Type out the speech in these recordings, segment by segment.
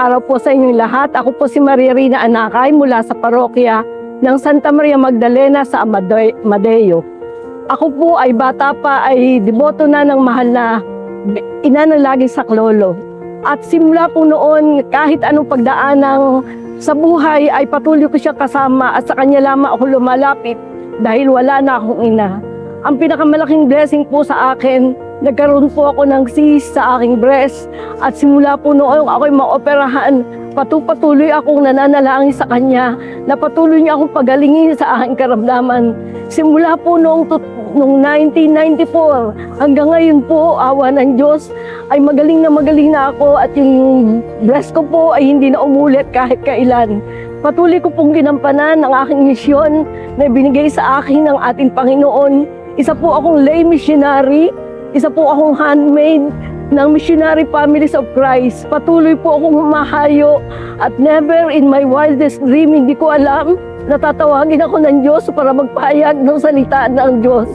araw po sa inyong lahat. Ako po si Maria Rina Anakay mula sa parokya ng Santa Maria Magdalena sa Amadeo. Ako po ay bata pa ay deboto na ng mahal na ina ng lagi sa Klolo. At simula po noon, kahit anong pagdaanang sa buhay ay patuloy ko siya kasama at sa kanya lamang ako lumalapit dahil wala na akong ina. Ang pinakamalaking blessing po sa akin, nagkaroon po ako ng cyst sa aking breast at simula po noon ako'y maoperahan, patuloy akong nananalangin sa Kanya na patuloy niya akong pagalingin sa aking karamdaman. Simula po noong 1994 hanggang ngayon po, awa ng Diyos, ay magaling na ako at yung breast ko po ay hindi na umulit kahit kailan. Patuloy ko pong ginampanan ang aking misyon na binigay sa akin ng ating Panginoon. Isa po akong lay missionary, isa po akong handmaid ng Missionary Families of Christ. Patuloy po akong humahayo at never in my wildest dream, hindi ko alam, natatawagin ako ng Diyos para magpahayag ng salita ng Diyos.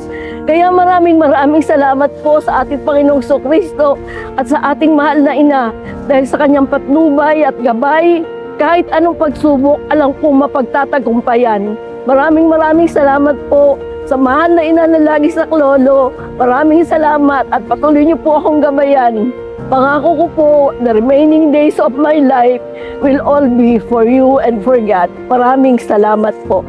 Kaya maraming salamat po sa ating Panginoong Kristo at sa ating mahal na ina dahil sa kanyang patnubay at gabay, kahit anong pagsubok, alam kong mapagtatagumpayan. Maraming salamat po sa mahal na ina na lagi sa Klolo. Maraming salamat at patuloy niyo po akong gabayan. Pangako ko po, the remaining days of my life will all be for you and for God. Maraming salamat po.